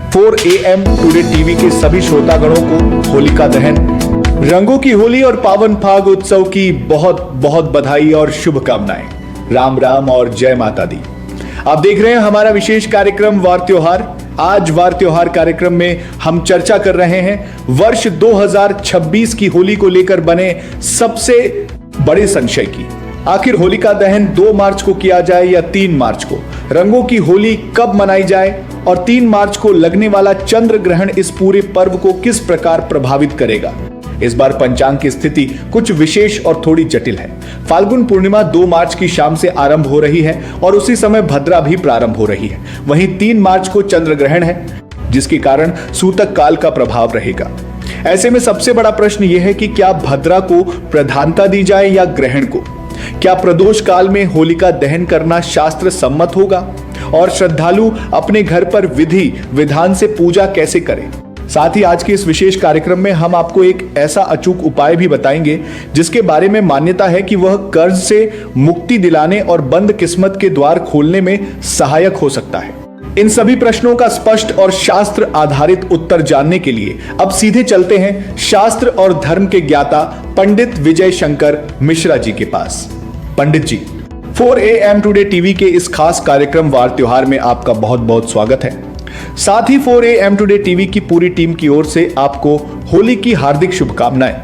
4 AM today TV के सभी श्रोतागणों को होलिका दहन, रंगों की होली और पावन फाग उत्सव की बहुत बहुत बधाई और शुभकामनाएं। राम राम और जय माता दी। आप देख रहे हैं हमारा विशेष कार्यक्रम वार त्योहार। आज वार त्योहार कार्यक्रम में हम चर्चा कर रहे हैं वर्ष 2026 की होली को लेकर बने सबसे बड़े संशय की। आखिर होलिका दहन 2 मार्च को किया जाए या 3 मार्च को? रंगों की होली कब मनाई जाए और 3 मार्च को लगने वाला चंद्र ग्रहण इस पूरे पर्व को किस प्रकार प्रभावित करेगा? इस बार पंचांग की स्थिति कुछ विशेष और थोड़ी जटिल है। फाल्गुन पूर्णिमा 2 मार्च की शाम से आरंभ हो रही है और उसी समय भद्रा भी प्रारंभ हो रही है। वहीं 3 मार्च को चंद्र ग्रहण है, जिसके कारण सूतक काल का प्रभाव रहेगा। ऐसे में सबसे बड़ा प्रश्न यह है कि क्या भद्रा को प्रधानता दी जाए या ग्रहण को? क्या प्रदोष काल में होलिका दहन करना शास्त्र सम्मत होगा? और श्रद्धालु अपने घर पर विधि विधान से पूजा कैसे करें? साथ ही आज के इस विशेष कार्यक्रम में हम आपको एक ऐसा अचूक उपाय भी बताएंगे जिसके बारे में मान्यता है कि वह कर्ज से मुक्ति दिलाने और बंद किस्मत के द्वार खोलने में सहायक हो सकता है। इन सभी प्रश्नों का स्पष्ट और शास्त्र आधारित उत्तर जानने के लिए अब सीधे चलते हैं शास्त्र और धर्म के ज्ञाता पंडित विजय शंकर मिश्रा जी के पास। पंडित जी, 4 AM टुडे टीवी के इस खास कार्यक्रम वार त्योहार में आपका बहुत बहुत स्वागत है। साथ ही 4 AM टुडे टीवी की पूरी टीम की ओर से आपको होली की हार्दिक शुभकामनाएं।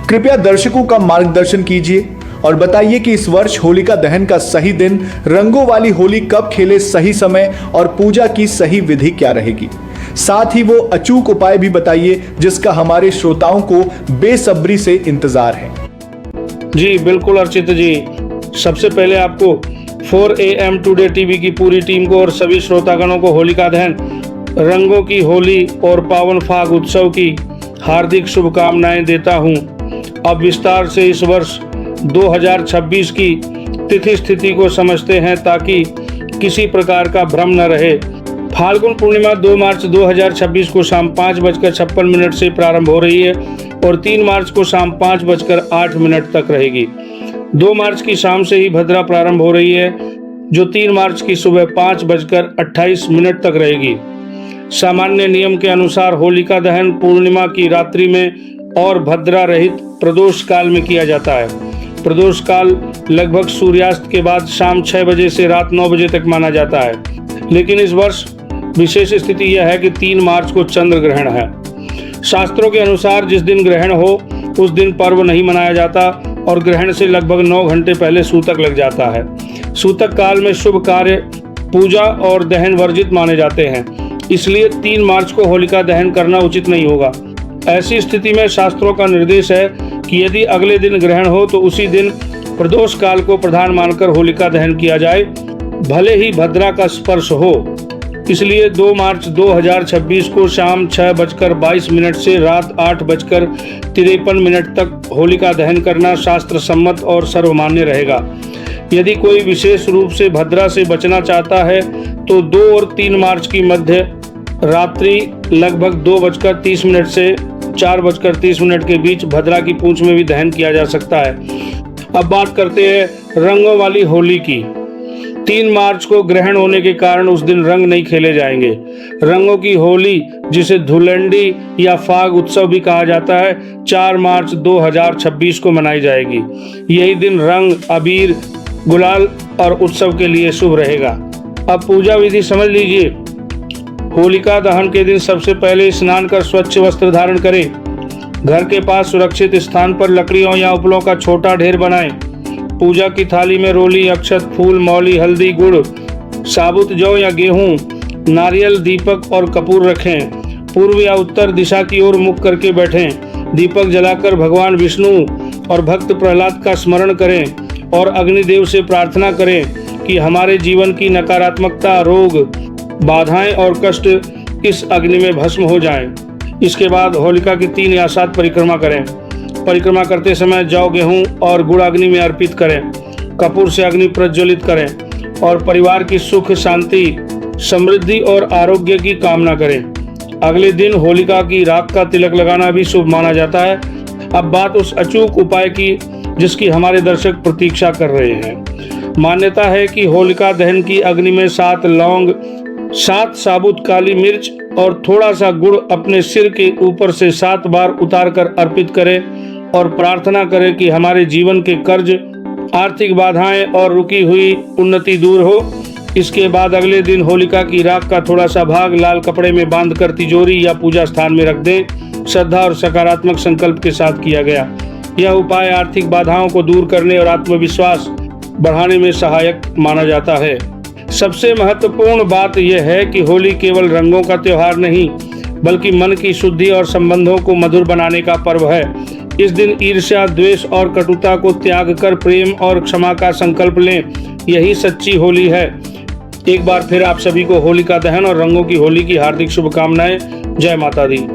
कृपया दर्शकों का मार्गदर्शन कीजिए और बताइए कि इस वर्ष होलिका दहन का सही दिन, रंगों वाली होली कब खेले, सही समय और पूजा की सही विधि क्या रहेगी। साथ ही वो अचूक उपाय भी बताइए जिसका हमारे श्रोताओं को बेसब्री से इंतजार है। जी बिल्कुल अर्चित जी, सबसे पहले आपको 4 AM टुडे टीवी की पूरी टीम को और सभी श्रोतागणों को होलिका दहन, रंगों की होली और पावन फाग उत्सव की हार्दिक शुभकामनाएं देता हूं। अब विस्तार से इस वर्ष 2026 की तिथि स्थिति को समझते हैं ताकि किसी प्रकार का भ्रम न रहे। फाल्गुन पूर्णिमा 2 मार्च 2026 को शाम 5:56 से प्रारंभ हो रही है और 3 मार्च को शाम 5:08 तक रहेगी। 2 मार्च की शाम से ही भद्रा प्रारंभ हो रही है जो 3 मार्च की सुबह 5:28 तक रहेगी। सामान्य नियम के अनुसार होलिका दहन पूर्णिमा की रात्रि में और भद्रा रहित प्रदोष काल में किया जाता है। प्रदोष काल लगभग सूर्यास्त के बाद शाम 6 बजे से रात 9 बजे तक माना जाता है, लेकिन इस वर्ष विशेष स्थिति यह है कि 3 मार्च को चंद्र ग्रहण है। शास्त्रों के अनुसार जिस दिन ग्रहण हो उस दिन पर्व नहीं मनाया जाता और ग्रहण से लगभग 9 घंटे पहले सूतक लग जाता है। सूतक काल में शुभ कार्य, पूजा और दहन वर्जित माने जाते हैं, इसलिए 3 मार्च को होलिका दहन करना उचित नहीं होगा। ऐसी स्थिति में शास्त्रों का निर्देश है कि यदि अगले दिन ग्रहण हो तो उसी दिन प्रदोष काल को प्रधान मानकर होलिका दहन किया जाए, भले ही भद्रा का स्पर्श हो। इसलिए 2 मार्च 2026 को शाम 6:22 से रात 8:53 तक होलिका दहन करना शास्त्र सम्मत और सर्वमान्य रहेगा। यदि कोई विशेष रूप से भद्रा से बचना चाहता है तो 2 और 3 मार्च की मध्य रात्रि लगभग 2:30 से 4:30 के बीच भद्रा की पूंछ में भी दहन किया जा सकता है। अब बात करते हैं रंगों वाली होली की। 3 मार्च को ग्रहण होने के कारण उस दिन रंग नहीं खेले जाएंगे। रंगों की होली, जिसे धुलंडी या फाग उत्सव भी कहा जाता है, 4 मार्च 2026 को मनाई जाएगी। यही दिन रंग, अबीर, गुलाल और उत्सव के लिए शुभ रहेगा। अब पूजा विधि समझ लीजिए। होलिका दहन के दिन सबसे पहले स्नान कर स्वच्छ वस्त्र धारण करें। घर के पास सुरक्षित स्थान पर लकड़ियों या उपलों का छोटा ढेर बनाएं। पूजा की थाली में रोली, अक्षत, फूल, मौली, हल्दी, गुड़, साबुत जौ या गेहूं, नारियल, दीपक और कपूर रखें। पूर्व या उत्तर दिशा की ओर मुख करके बैठें। दीपक जलाकर भगवान विष्णु और भक्त प्रहलाद का स्मरण करें और अग्निदेव से प्रार्थना करें कि हमारे जीवन की नकारात्मकता, रोग, बाधाएं और कष्ट इस अग्नि में भस्म हो जाएं। इसके बाद होलिका की 3 या 7 परिक्रमा करें। परिक्रमा करते समय जौ, गेहूं और गुड़ अग्नि में अर्पित करें। कपूर से अग्नि प्रज्वलित करें और परिवार की सुख, शांति, समृद्धि और आरोग्य की कामना करें। अगले दिन होलिका की राख का तिलक लगाना भी शुभ माना जाता है। अब बात उस अचूक उपाय की जिसकी हमारे दर्शक प्रतीक्षा कर रहे हैं। मान्यता है कि होलिका दहन की अग्नि में 7 लौंग, 7 साबुत काली मिर्च और थोड़ा सा गुड़ अपने सिर के ऊपर से 7 बार उतारकर अर्पित करें और प्रार्थना करें कि हमारे जीवन के कर्ज, आर्थिक बाधाएं और रुकी हुई उन्नति दूर हो। इसके बाद अगले दिन होलिका की राख का थोड़ा सा भाग लाल कपड़े में बांधकर तिजोरी या पूजा स्थान में रख दें। श्रद्धा और सकारात्मक संकल्प के साथ किया गया यह उपाय आर्थिक बाधाओं को दूर करने और आत्मविश्वास बढ़ाने में सहायक माना जाता है। सबसे महत्वपूर्ण बात यह है कि होली केवल रंगों का त्योहार नहीं बल्कि मन की शुद्धि और संबंधों को मधुर बनाने का पर्व है। इस दिन ईर्ष्या, द्वेष और कटुता को त्याग कर प्रेम और क्षमा का संकल्प लें। यही सच्ची होली है। एक बार फिर आप सभी को होलिका दहन और रंगों की होली की हार्दिक शुभकामनाएं। जय माता दी।